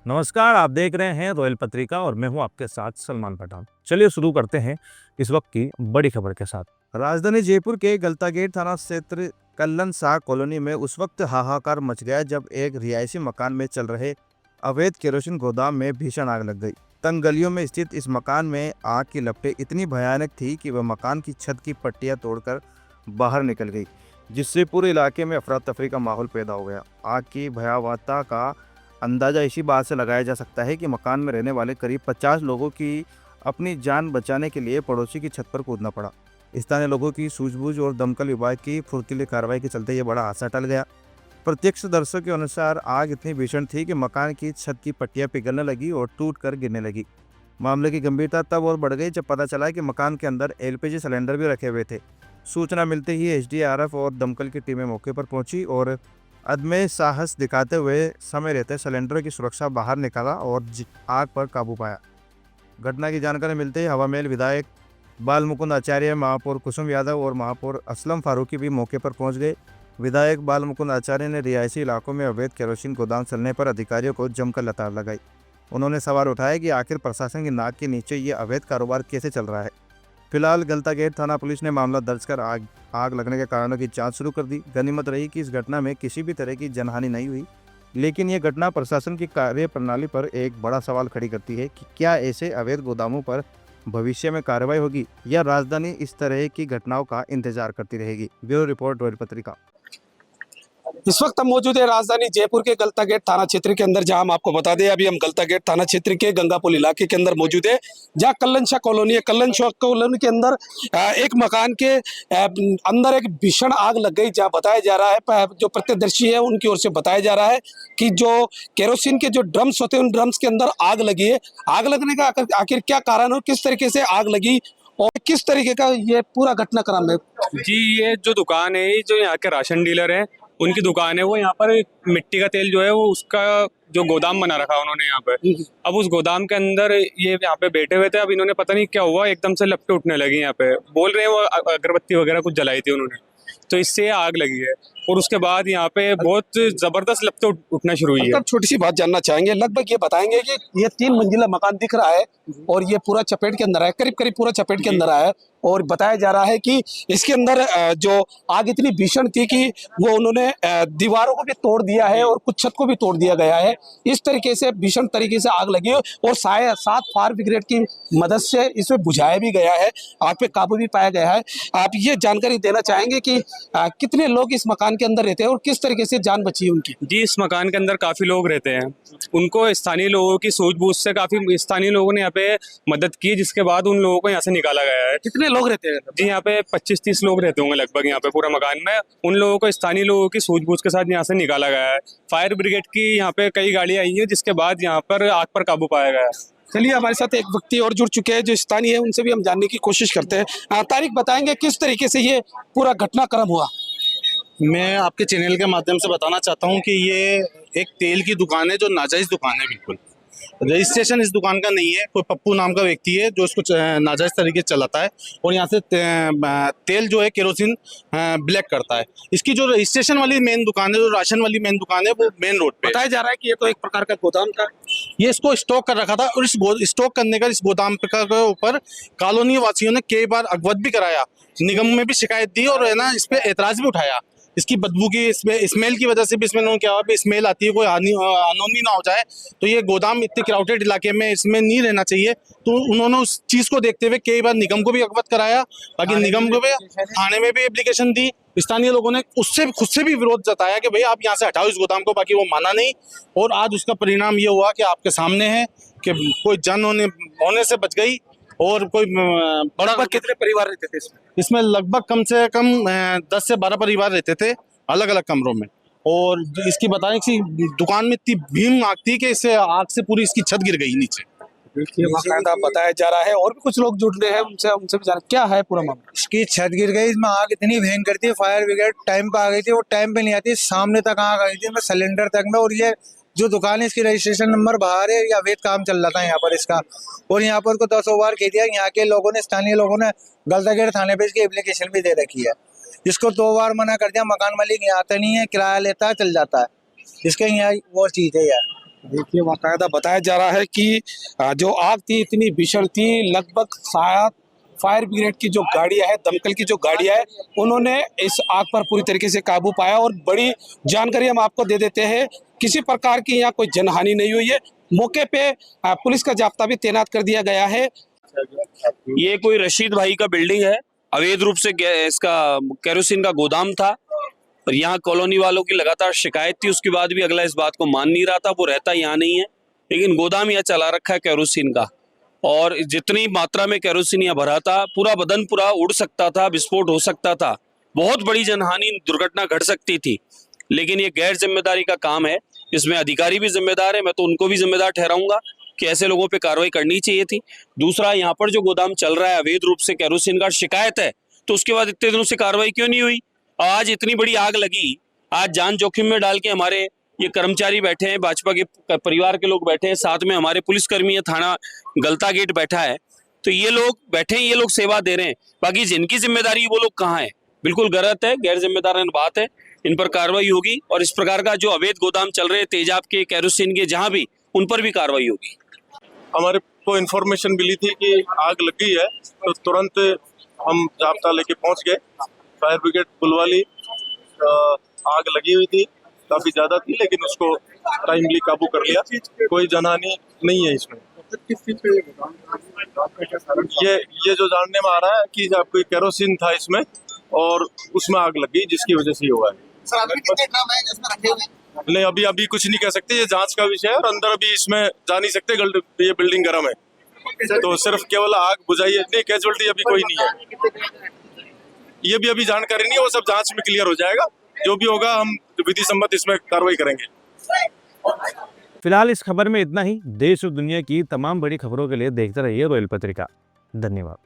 नमस्कार, आप देख रहे हैं रॉयल पत्रिका और मैं हूं आपके साथ सलमान पठान। चलिए शुरू करते हैं इस वक्त की बड़ी खबर के साथ। राजधानी जयपुर के गलता गेट थाना क्षेत्र कल्लन शाह कॉलोनी में उस वक्त हाहाकार मच गया जब एक रिहायशी मकान में चल रहे अवैध केरोसिन गोदाम में भीषण आग लग गई। तंग गलियों में स्थित इस मकान में आग की लपटें इतनी भयानक थी कि वह मकान की छत की पट्टियां तोड़कर बाहर निकल गई, जिससे पूरे इलाके में अफरा तफरी का माहौल पैदा हो गया। आग की भयावहता का अंदाज़ा इसी बात से लगाया जा सकता है कि मकान में रहने वाले करीब 50 लोगों की अपनी जान बचाने के लिए पड़ोसी की छत पर कूदना पड़ा। स्थानीय लोगों की सूझबूझ और दमकल विभाग की फुर्तीली कार्रवाई के चलते ये बड़ा हादसा टल गया। प्रत्यक्षदर्शियों के अनुसार आग इतनी भीषण थी कि मकान की छत की पट्टियां पिघलने लगी और टूट कर गिरने लगी। मामले की गंभीरता तब और बढ़ गई जब पता चला कि मकान के अंदर एलपीजी सिलेंडर भी रखे हुए थे। सूचना मिलते ही एसडीआरएफ और दमकल की टीमें मौके पर पहुंची और अदम्य साहस दिखाते हुए समय रहते सिलेंडर की सुरक्षा बाहर निकाला और आग पर काबू पाया। घटना की जानकारी मिलते ही हवामेल विधायक बाल मुकुंद आचार्य, महापौर कुसुम यादव और महापौर असलम फारूकी भी मौके पर पहुंच गए। विधायक बाल मुकुंद आचार्य ने रिहायशी इलाकों में अवैध केरोसिन गोदाम चलने पर अधिकारियों को जमकर लताड़ लगाई। उन्होंने सवाल उठाया कि आखिर प्रशासन की नाक के नीचे ये अवैध कारोबार कैसे चल रहा है। फिलहाल गलता गेट थाना पुलिस ने मामला दर्ज कर आग लगने के कारणों की जांच शुरू कर दी। गनीमत रही कि इस घटना में किसी भी तरह की जनहानि नहीं हुई, लेकिन ये घटना प्रशासन की कार्य प्रणाली पर एक बड़ा सवाल खड़ी करती है कि क्या ऐसे अवैध गोदामों पर भविष्य में कार्रवाई होगी या राजधानी इस तरह की घटनाओं का इंतजार करती रहेगी। ब्यूरो रिपोर्ट, रॉयल पत्रिका। इस वक्त हम मौजूद है राजधानी जयपुर के गलता गेट थाना क्षेत्र के अंदर, जहां हम आपको बता दें अभी हम गलता गेट थाना क्षेत्र के गंगापुल इलाके के अंदर मौजूद है, जहां कल्लन शाह कॉलोनी है। कल्लन शाह कॉलोनी के अंदर एक मकान के अंदर एक भीषण आग लग गई, जहां बताया जा रहा है, जो प्रत्यक्षदर्शी है उनकी ओर से बताया जा रहा है कि जो केरोसिन के जो ड्रम्स होते हैं उन ड्रम्स के अंदर आग लगी है। आग लगने का आखिर क्या कारण हो, किस तरीके से आग लगी और किस तरीके का ये पूरा घटनाक्रम है। जी, ये जो दुकान है, जो यहाँ के राशन डीलर है उनकी दुकान है। वो यहाँ पर मिट्टी का तेल जो है वो उसका जो गोदाम बना रखा है उन्होंने यहाँ पे। अब उस गोदाम के अंदर ये यहाँ पे बैठे हुए थे। अब इन्होंने पता नहीं क्या हुआ, एकदम से लपटें उठने लगी। यहाँ पे बोल रहे हैं वो अगरबत्ती वगैरह कुछ जलाई थी उन्होंने, तो इससे आग लगी है। और उसके बाद यहाँ पे बहुत जबरदस्त लपटें उठना शुरू हुई है। छोटी सी बात जानना चाहेंगे, लगभग ये बताएंगे कि ये 3 मंजिला मकान दिख रहा है और ये पूरा चपेट के अंदर है, करीब करीब पूरा चपेट के अंदर आया है। और बताया जा रहा है कि इसके अंदर जो आग इतनी भीषण थी कि वो उन्होंने दीवारों को भी तोड़ दिया है और कुछ छत को भी तोड़ दिया गया है। इस तरीके से भीषण तरीके से आग लगी और 7 फायर ब्रिगेड की मदद से इसे बुझाया भी गया है, आग पे काबू भी पाया गया है। आप ये जानकारी देना चाहेंगे कि कितने लोग इस मकान के अंदर रहते हैं और किस तरीके से जान बची है उनकी। जी, इस मकान के अंदर काफी लोग रहते हैं। उनको स्थानीय लोगों की सूझबूझ से काफी स्थानीय लोगों ने यहाँ पे मदद की, जिसके बाद उन लोगों को यहाँ से निकाला गया है। कितने लोग रहते हैं? जी, यहाँ पे 25-30 लोग रहते होंगे लगभग यहाँ पे पूरा मकान में। उन लोगों को स्थानीय लोगों की सूझबूझ के साथ यहाँ से निकाला गया है। फायर ब्रिगेड की यहाँ पे कई गाड़ियां आई हैं, जिसके बाद यहाँ पर आग पर काबू पाया गया है। चलिए, हमारे साथ एक व्यक्ति और जुड़ चुके हैं जो स्थानीय है, उनसे भी हम जानने की कोशिश करते हैं। तारिक, बताएंगे किस तरीके से ये पूरा घटनाक्रम हुआ। मैं आपके चैनल के माध्यम से बताना चाहता हूं कि ये एक तेल की दुकान है जो नाजायज़ दुकान है। बिल्कुल रजिस्ट्रेशन इस दुकान का नहीं है। कोई पप्पू नाम का व्यक्ति है जो इसको नाजायज़ तरीके से चलाता है और यहाँ से तेल जो है केरोसिन ब्लैक करता है। इसकी जो रजिस्ट्रेशन वाली मेन दुकान है, जो राशन वाली मेन दुकान है, वो मेन रोड पे। बताया जा रहा है कि ये तो एक प्रकार का गोदाम था, ये इसको स्टॉक कर रखा था और इस स्टॉक करने का इस गोदाम के ऊपर कॉलोनी वासियों ने कई बार अवगत भी कराया, निगम में भी शिकायत दी और है ना इस पे एतराज़ भी उठाया। इसकी बदबू की, इसमें स्मेल की वजह से भी इसमें उन्होंने क्या हुआ, स्मेल आती है, कोई अनहोनी ना हो जाए, तो ये गोदाम इतने क्राउडेड इलाके में इसमें नहीं रहना चाहिए। तो उन्होंने उस चीज़ को देखते हुए कई बार निगम को भी अवगत कराया, बाकी निगम को भी थाने में भी एप्लीकेशन दी। स्थानीय लोगों ने उससे खुद से भी विरोध जताया कि भाई आप यहाँ से हटाओ इस गोदाम को, बाकी वो माना नहीं। और आज उसका परिणाम ये हुआ कि आपके सामने है कि कोई जान होने से बच गई। और कोई बड़ा कितने परिवार रहते थे इसमें लगभग कम से कम 10 से 12 परिवार रहते थे अलग अलग कमरों में। और इसकी बताएं कि दुकान में इतनी भीम आग थी कि इससे आग से पूरी इसकी छत गिर गई नीचे। बताया जा रहा है और भी कुछ लोग जुड़ रहे हैं, उनसे भी जाना क्या है पूरा मामला। इसकी छत गिर गई, इसमें आग इतनी भयंकर थी, फायर ब्रिगेड टाइम पे आ गई थी, वो टाइम पे नहीं आती, सामने तक आग आई थी, मैं सिलेंडर तक में। और ये जो दुकान है इसकी रजिस्ट्रेशन नंबर बाहर है, या अवैध काम चल रहा था यहाँ पर इसका। और यहाँ पर को 10 बार कह दिया, यहाँ के लोगों ने, स्थानीय लोगों ने गलता गेट थाने पे इसकी एप्लीकेशन भी दे रखी है। इसको 2 बार मना कर दिया, मकान मालिक यहाँ आता नहीं है, किराया लेता है, चल जाता है। इसके यहाँ वो चीज़ है यार। देखिए बाकायदा बताया जा रहा है कि जो आग थी इतनी भीषण थी, लगभग शायद फायर ब्रिगेड की जो गाड़ियां है, दमकल की जो गाड़ियां है, उन्होंने इस आग पर पूरी तरीके से काबू पाया। और बड़ी जानकारी हम आपको दे देते हैं, किसी प्रकार की यहाँ कोई जनहानि नहीं हुई है। मौके पे पुलिस का जाब्ता भी तैनात कर दिया गया है। ये कोई रशीद भाई का बिल्डिंग है। अवैध रूप से इसका केरोसिन का गोदाम था और यहाँ कॉलोनी वालों की लगातार शिकायत थी। उसके बाद भी अगला इस बात को मान नहीं रहा था। वो रहता यहाँ नहीं है, लेकिन गोदाम यहाँ चला रखा है केरोसिन का। और जितनी मात्रा में केरोसिन यहाँ भरा था, पूरा बदन पूरा उड़ सकता था, विस्फोट हो सकता था, बहुत बड़ी जनहानि दुर्घटना घट सकती थी। लेकिन ये गैर जिम्मेदारी का काम है, इसमें अधिकारी भी जिम्मेदार है। मैं तो उनको भी जिम्मेदार ठहराऊंगा कि ऐसे लोगों पे कार्रवाई करनी चाहिए थी। दूसरा, यहाँ पर जो गोदाम चल रहा है अवैध रूप से केरोसिन का, शिकायत है, तो उसके बाद इतने दिनों से कार्रवाई क्यों नहीं हुई? आज इतनी बड़ी आग लगी, आज जान जोखिम में डाल के हमारे ये कर्मचारी बैठे हैं, भाजपा के परिवार के लोग बैठे हैं, साथ में हमारे पुलिसकर्मी है, थाना गलता गेट बैठा है, तो ये लोग बैठे हैं, ये लोग सेवा दे रहे हैं। बाकी जिनकी जिम्मेदारी वो लोग कहाँ है? बिल्कुल गलत है, गैर जिम्मेदाराना बात है। इन पर कार्रवाई होगी और इस प्रकार का जो अवैध गोदाम चल रहे हैं तेजाब के, केरोसिन के, जहां भी, उन पर भी कार्रवाई होगी। हमारे को इन्फॉर्मेशन मिली थी कि आग लग गई है, तो तुरंत हम जाब्ता लेके पहुंच गए। फायर ब्रिगेड बुलवाली, आग लगी हुई थी, काफी ज्यादा थी, लेकिन उसको टाइमली काबू कर लिया। कोई जनहानि नहीं है इसमें। ये जो जानने में आ रहा है कि कोई केरोसिन था इसमें और उसमें आग लग गई, जिसकी वजह से हुआ है। नहीं, अभी कुछ नहीं कह सकते, ये जांच का विषय है और अंदर अभी इसमें जा नहीं सकते। ये बिल्डिंग गर्म है, तो सिर्फ केवल आग बुझाई है, नहीं कैजुअलिटी अभी कोई नहीं है। ये भी अभी जानकारी नहीं है, वो सब जांच में क्लियर हो जाएगा। जो भी होगा हम विधि सम्मत इसमें कार्रवाई करेंगे। फिलहाल इस खबर में इतना ही। देश और दुनिया की तमाम बड़ी खबरों के लिए देखते रहिए रॉयल पत्रिका। धन्यवाद।